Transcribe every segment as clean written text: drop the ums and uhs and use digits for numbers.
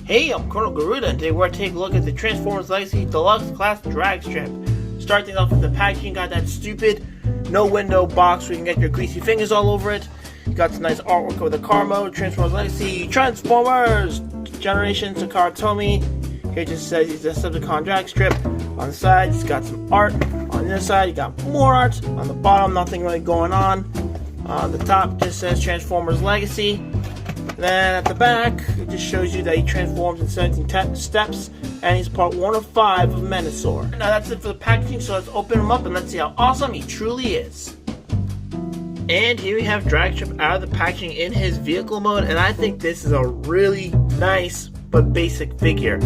Hey, I'm Colonel Garuda, and today we're going to take a look at the Transformers Legacy Deluxe Class Dragstrip. Starting off with the packaging, got that stupid no window box where you can get your greasy fingers all over it. You got some nice artwork with the car mode, Transformers Legacy, Transformers, Generation Sakaratomi. Here it just says it's a Stunticon Dragstrip. On the side, it's got some art. On the other side, you got more art. On the bottom, nothing really going on. On the top, just says Transformers Legacy. Then at the back, it just shows you that he transforms in 17 steps, and he's part 1 of 5 of Menasor. Now that's it for the packaging, so let's open him up and let's see how awesome he truly is. And here we have Dragstrip out of the packaging in his vehicle mode, and I think this is a really nice but basic figure.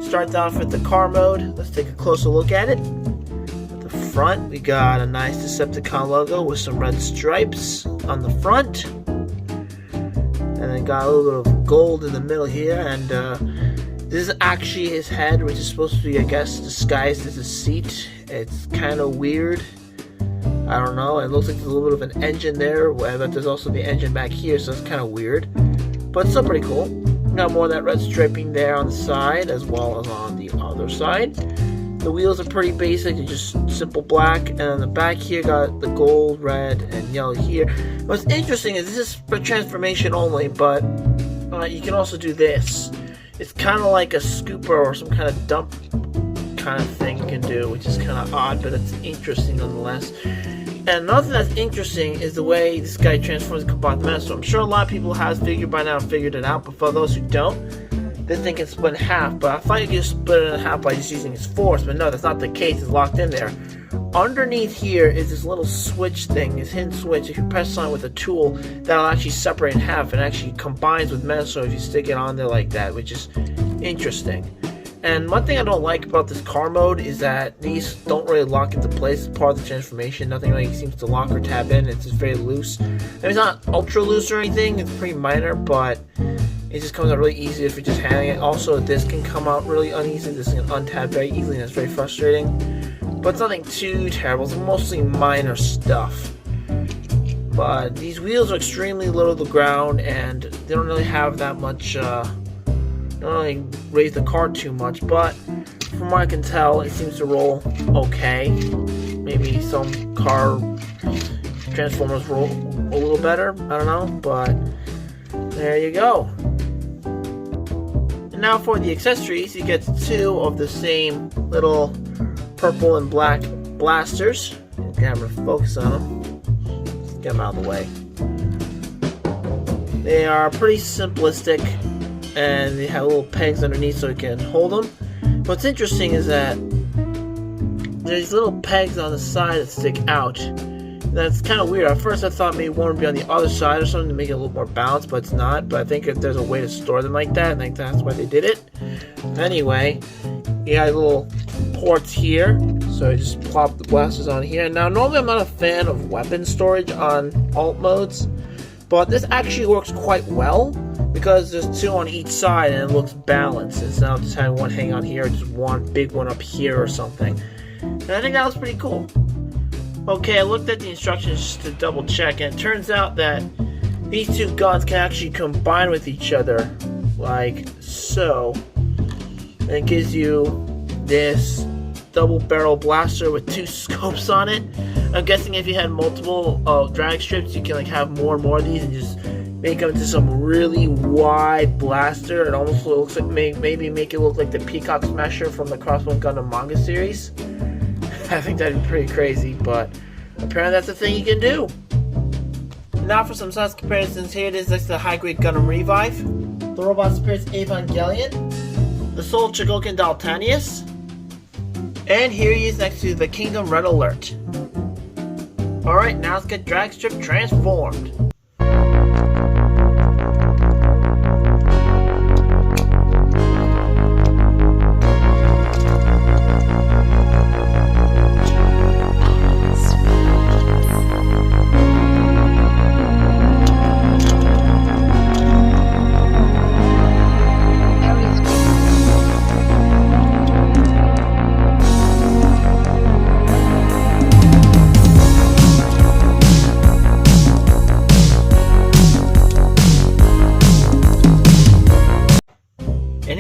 Starts off with the car mode. Let's take a closer look at it. At the front, we got a nice Decepticon logo with some red stripes on the front. And then got a little bit of gold in the middle here, and this is actually his head, which is supposed to be, I guess, disguised as a seat. It's kind of weird. I don't know. It looks like there's a little bit of an engine there, but there's also the engine back here, so it's kind of weird. But it's still pretty cool. Got more of that red striping there on the side, as well as on the other side. The wheels are pretty basic, they're just simple black, and on the back here got the gold, red, and yellow here. What's interesting is this is for transformation only, but you can also do this. It's kind of like a scooper or some kind of dump kind of thing you can do, which is kind of odd, but it's interesting nonetheless. And another thing that's interesting is the way this guy transforms the compartment. So I'm sure a lot of people have figured it out, but for those who don't, this thing can split in half, but I thought you could just split it in half by just using its force, but no, that's not the case. It's locked in there. Underneath here is this little switch thing, this hidden switch. If you press on it with a tool, that'll actually separate in half and actually combines with Menasor if you stick it on there like that, which is interesting. And one thing I don't like about this car mode is that these don't really lock into place as part of the transformation. Nothing really seems to lock or tab in. It's just very loose. I mean, it's not ultra loose or anything. It's pretty minor, but it just comes out really easy if you're just handling it. Also, this can come out really uneasy. This can untab very easily, and it's very frustrating. But it's nothing too terrible. It's mostly minor stuff. But these wheels are extremely low to the ground, and they don't really have that much, don't really raise the car too much. But from what I can tell, it seems to roll okay. Maybe some car Transformers roll a little better. I don't know, but there you go. Now for the accessories, you get 2 of the same little purple and black blasters. I'm gonna focus on them. Let's get them out of the way. They are pretty simplistic, and they have little pegs underneath so you can hold them. What's interesting is that there's little pegs on the side that stick out. That's kind of weird. At first I thought maybe one would be on the other side or something to make it a little more balanced, but it's not. But I think if there's a way to store them like that, I think that's why they did it. Anyway, you got little ports here, so you just plop the blasters on here. Now, normally I'm not a fan of weapon storage on alt modes, but this actually works quite well because there's 2 on each side and it looks balanced. It's not just having one hang on here, just one big one up here or something. And I think that was pretty cool. Okay, I looked at the instructions just to double check, and it turns out that these 2 guns can actually combine with each other, like so. And it gives you this double barrel blaster with 2 scopes on it. I'm guessing if you had multiple drag strips, you can like have more and more of these and just make them into some really wide blaster. It almost looks like maybe make it look like the Peacock Smasher from the Crossbone Gundam manga series. I think that'd be pretty crazy, but apparently that's a thing you can do. Now for some size comparisons, here it is next to the high-grade Gundam Revive, the Robot Spirits Evangelion, the Soul Chogokin Daltanius, and here he is next to the Kingdom Red Alert. Alright, now let's get Dragstrip transformed.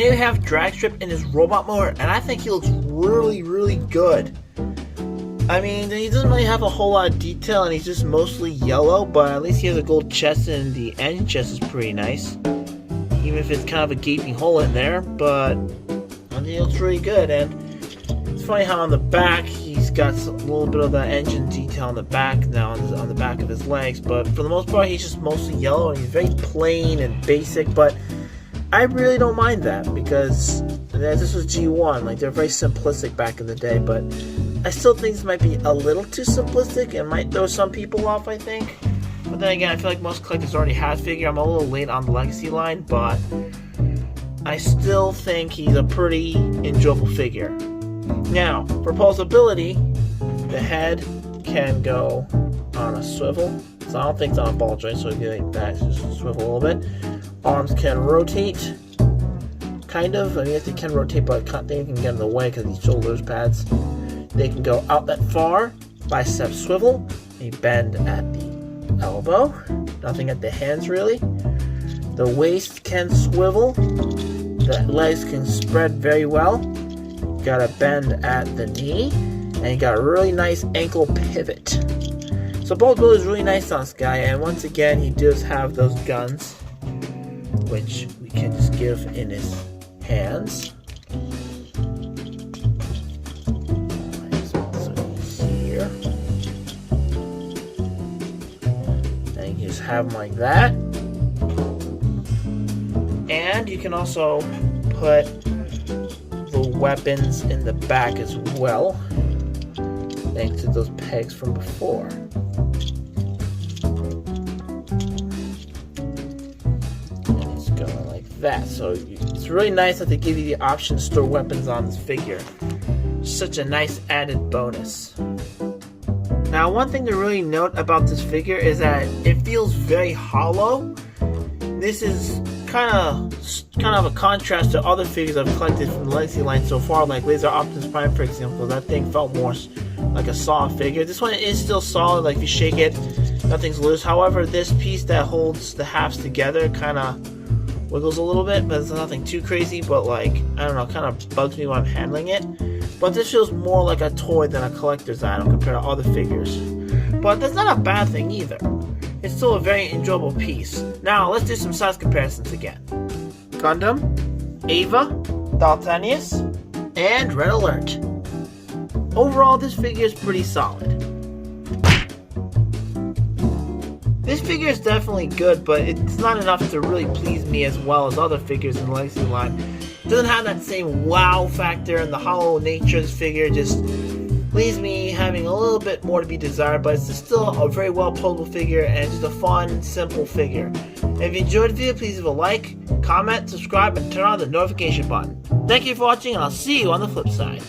here we have Dragstrip in his robot mode, and I think he looks really, really good. I mean, he doesn't really have a whole lot of detail, and he's just mostly yellow, but at least he has a gold chest, and the engine chest is pretty nice. Even if it's kind of a gaping hole in there, but I think it looks really good. And it's funny how on the back, he's got a little bit of the engine detail on the back now, on the back of his legs, but for the most part, he's just mostly yellow, and he's very plain and basic, but I really don't mind that, because this was G1, like, they're very simplistic back in the day, but I still think this might be a little too simplistic and might throw some people off, I think. But then again, I feel like most collectors already have figure. I'm a little late on the Legacy line, but I still think he's a pretty enjoyable figure. Now, for posability, the head can go on a swivel. So I don't think it's on a ball joint, so if you like that, just swivel a little bit. Arms can rotate, kind of. I mean, they can rotate, but they can get in the way because these shoulders pads. They can go out that far. Bicep swivel. They bend at the elbow. Nothing at the hands, really. The waist can swivel. The legs can spread very well. Got a bend at the knee. And you got a really nice ankle pivot. So posability is really nice on this guy. And once again, he does have those guns, which we can just give in his hands. Here. And you just have them like that. And you can also put the weapons in the back as well, thanks to those pegs from before. That. So it's really nice that they give you the option to store weapons on this figure. Such a nice added bonus. Now, one thing to really note about this figure is that it feels very hollow. This is kind of a contrast to other figures I've collected from the Legacy line so far, like Laser Optimus Prime, for example. That thing felt more like a solid figure. This one is still solid, like if you shake it, nothing's loose. However, this piece that holds the halves together kind of wiggles a little bit, but it's nothing too crazy, but like, I don't know, kind of bugs me when I'm handling it. But this feels more like a toy than a collector's item compared to other figures. But that's not a bad thing either. It's still a very enjoyable piece. Now, let's do some size comparisons again. Gundam, Ava, Daltanius, and Red Alert. Overall, this figure is pretty solid. This figure is definitely good, but it's not enough to really please me as well as other figures in the Legacy line. It doesn't have that same wow factor, and the hollow nature of this figure just leaves me having a little bit more to be desired, but it's still a very well posable figure, and it's just a fun, simple figure. If you enjoyed the video, please leave a like, comment, subscribe, and turn on the notification button. Thank you for watching, and I'll see you on the flip side.